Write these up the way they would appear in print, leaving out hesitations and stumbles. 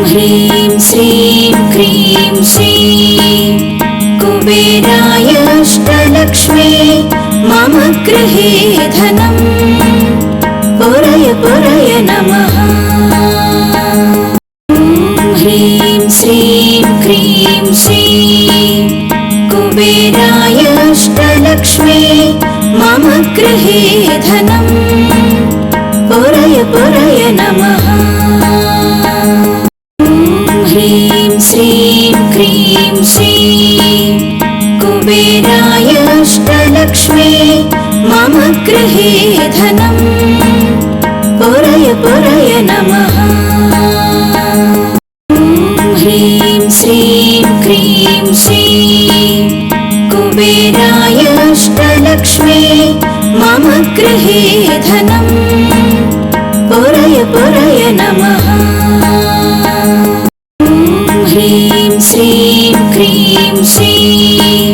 ह्रीं श्रीं क्रीं श्रीं कुबेराय अष्टलक्ष्मी मम गृहे धनं पुरय पुरय नमः। ह्रीं श्रीं क्रीं श्रीं कुबेराय अष्टलक्ष्मी मम गृहे धनं पुरय पुरय नमः। ह्रीं श्रीं क्रीं श्रीं कुबेराय अष्टलक्ष्मी मम गृहे धनं पुरय पुरय नमः। ह्रीं श्रीं क्रीं श्रीं कुबेराय अष्टलक्ष्मी मम गृहे धनं पुरय पुरय नमः। ह्रीं श्रीं क्रीं श्रीं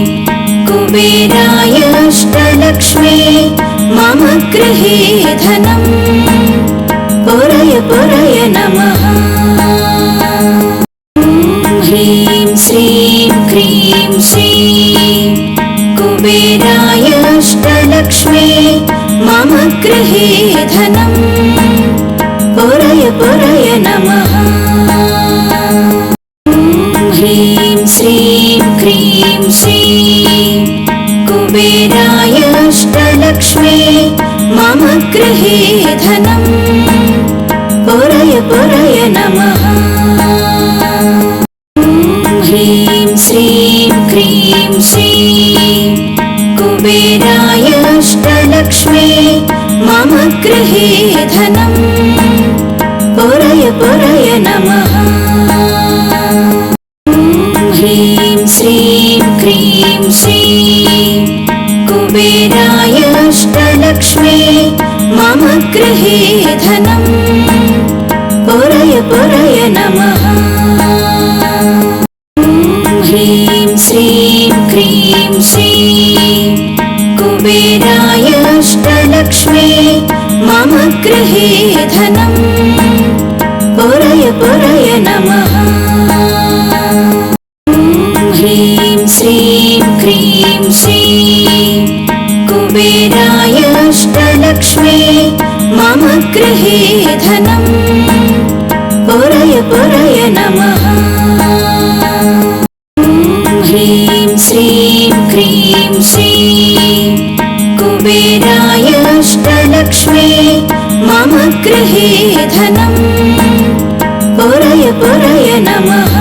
कुबेराय अष्टलक्ष्मी मम गृहे धनं पुरय पुरय नमः। ह्रीं श्रीं क्रीं श्रीं कुबेराय अष्टलक्ष्मी मम गृहे धनं पुरय पुरय नमः। ह्रीं श्रीं क्रीं श्रीं कुबेराय अष्टलक्ष्मी मम गृहे धनं पुरय पुरय नमः। ह्रीं श्रीं क्रीं श्रीं कुबेराय अष्टलक्ष्मी मम गृहे धनं पुरय पुरय नमः। ह्रीं श्रीं क्रीं श्रीं कुबेराय अष्टलक्ष्मी मम गृहे धनं पुरय पुरय नमः। ह्रीं श्रीं क्रीं श्रीं कुबेराय अष्टलक्ष्मी मम गृहे धनं पुरय पुरय नमः। ह्रीं श्रीं क्रीं श्रीं कुबेराय अष्टलक्ष्मी मम गृहे धनं पुरय पुरय नमः। ह्रीं श्रीं क्रीं श्रीं कुबेराय अष्टलक्ष्मी मम गृहे धनं पुरय पुरय नमः।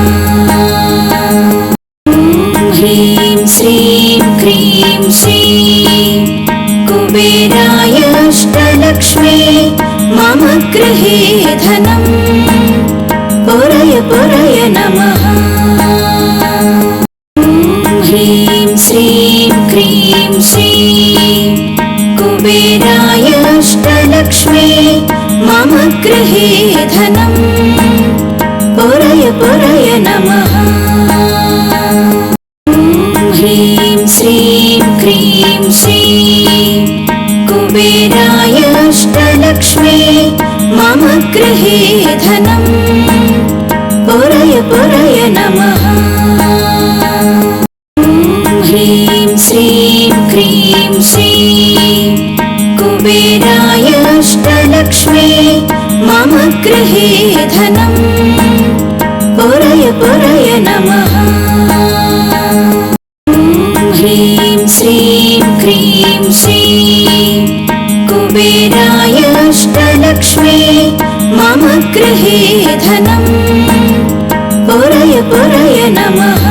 ह्रीं श्रीं क्रीं श्रीं कुबेराय अष्टलक्ष्मी मम गृहे धनं पुरय पुरय नमः। ह्रीं श्रीं क्रीं श्रीं कुबेराय अष्टलक्ष्मी मम गृहे धनं पुरय पुरय नमः। ह्रीं श्रीं क्रीं श्रीं कुबेराय अष्टलक्ष्मी मम गृहे धनं पुरय पुरय नमः। ह्रीं श्रीं क्रीं श्रीं कुबेराय अष्टलक्ष्मी मम गृहे धनं पुरय पुरय नमः। ह्रीं श्रीं क्रीं श्रीं कुबेराय अष्टलक्ष्मी मम गृहे धनं पुरय पुरय नमः।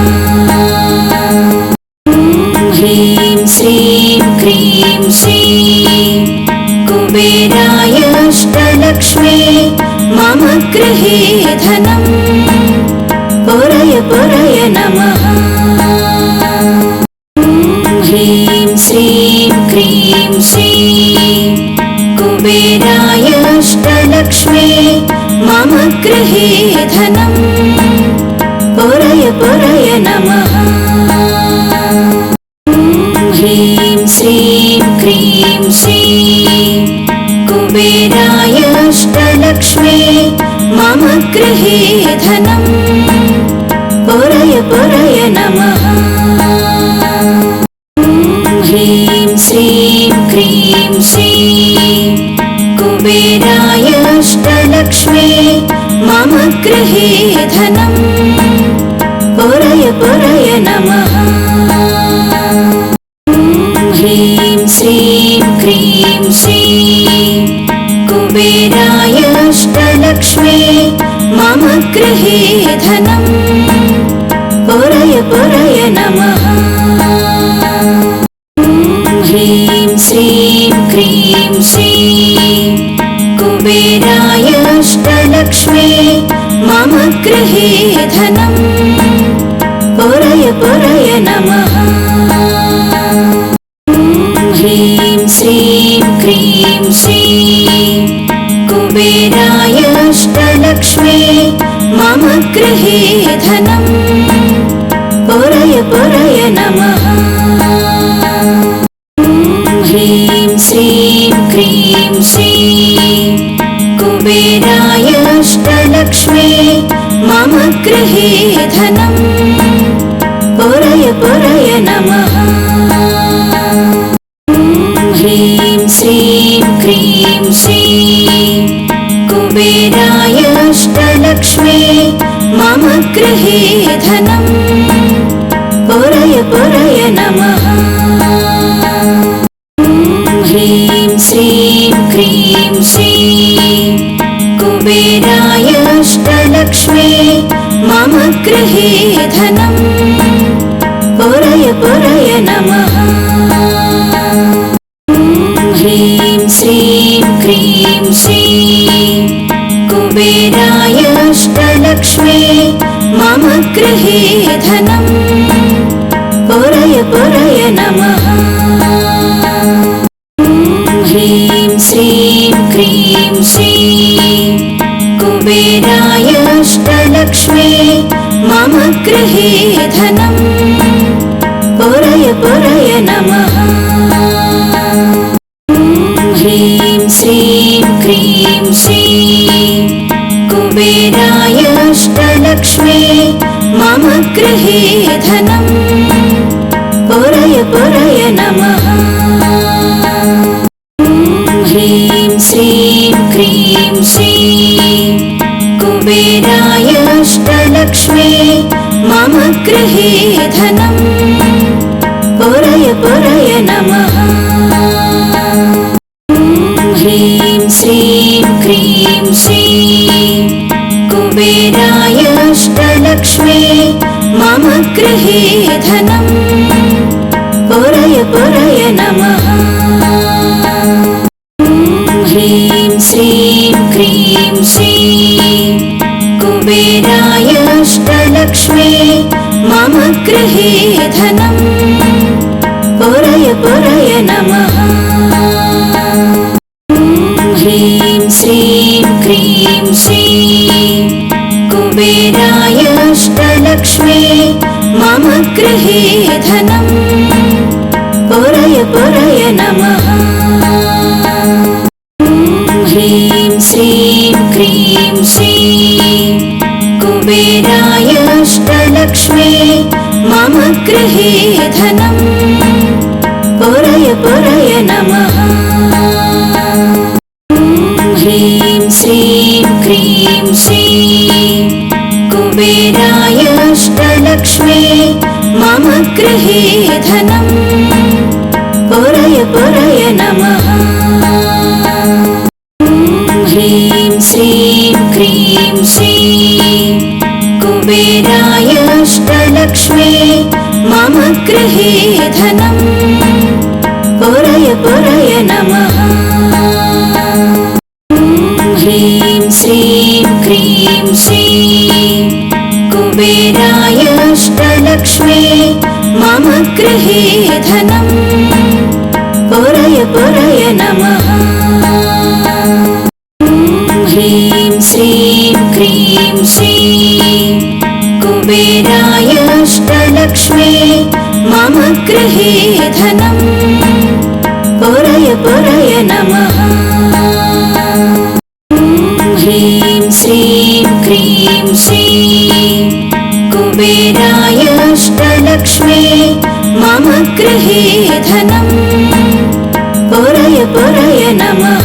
ह्रीं श्रीं क्रीं श्रीं कुबेराय अष्टलक्ष्मी मम गृहे धनं पुरय पुरय नमः। ह्रीं श्रीं क्रीं श्रीं कुबेराय अष्टलक्ष्मी मम गृहे धनं पुरय पुरय नमः। ह्रीं श्रीं क्रीं श्रीं कुबेराय अष्टलक्ष्मी मम गृहे धनं पुरय पुरय नमः। ॐ ह्रीं श्रीं क्रीं श्रीं कुबेराय अष्टलक्ष्मी मम गृहे धनं पुरय पुरय नमः। ॐ ह्रीं श्रीं क्रीं श्रीं कुबेराय अष्टलक्ष्मी मम गृहे धनं पुरय पुरय नमः। ॐ ह्रीं श्रीं क्रीं श्रीं कुबेराय अष्टलक्ष्मी मम गृहे धनं पुरय पुरय नमः। ॐ ह्रीं श्रीं क्रीं श्रीं कुबेराय अष्टलक्ष्मी मम गृहे धनं पुरय पुरय नमः। ॐ ह्रीं श्रीं क्रीं श्रीं कुबेराय अष्टलक्ष्मी मम गृहे धनं पुरय पुरय नमः। ॐ ह्रीं श्रीं क्रीं श्रीं कुबेराय अष्टलक्ष्मी मम गृहे धनं पुरय पुरय नमः। ॐ ह्रीं श्रीं क्रीं श्रीं कुबेराय अष्टलक्ष्मी मम गृहे धनं पुरय पुरय नमः। ॐ ह्रीं श्रीं क्रीं श्रीं कुबेराय अष्टलक्ष्मी मम गृहे धनं पुरय पुरय नमः। ॐ ह्रीं श्रीं क्रीं श्रीं कुबेराय अष्टलक्ष्मी मम गृहे धनं पुरय पुरय नमः। ॐ ह्रीं श्रीं क्रीं श्रीं कुबेराय अष्टलक्ष्मी मम गृहे धनं पुरय पुरय नमः। ॐ ह्रीं श्रीं क्रीं श्रीं कुबेराय अष्टलक्ष्मी मम गृहे धनं पुरय पुरय नमः। ॐ ह्रीं श्रीं क्रीं श्रीं कुबेराय अष्टलक्ष्मी मम गृहे धनं पुरय पुरय नमः। ॐ ह्रीं श्रीं क्रीं श्रीं कुबेराय अष्टलक्ष्मी मम गृहे धनं पुरय पुरय नमः। ॐ ह्रीं श्रीं क्रीं श्रीं कुबेराय अष्टलक्ष्मी मम गृहे धनं पुरय पुरय नमः। ॐ ह्रीं श्रीं क्रीं श्रीं कुबेराय अष्टलक्ष्मी मम गृहे धनं पुरय पुरय नमः। ॐ ह्रीं श्रीं क्रीं श्रीं कुबेराय अष्टलक्ष्मी मम गृहे धनं पुरय पुरय नमः। ॐ ह्रीं श्रीं क्रीं श्रीं कुबेराय अष्टलक्ष्मी मम गृहे धनं पुरय पुरय नमः। ॐ ह्रीं श्रीं क्रीं श्रीं कुबेराय अष्टलक्ष्मी मम गृहे धनं पुरय पुरय नमः। ॐ ह्रीं श्रीं क्रीं श्रीं कुबेराय अष्टलक्ष्मी मम गृहे धनं पुरय पुरय नमः। ॐ ह्रीं श्रीं ह्रीं श्रीं कुबेराय अष्टलक्ष्मी मम गृहे धनम् पुरय पुरय नमः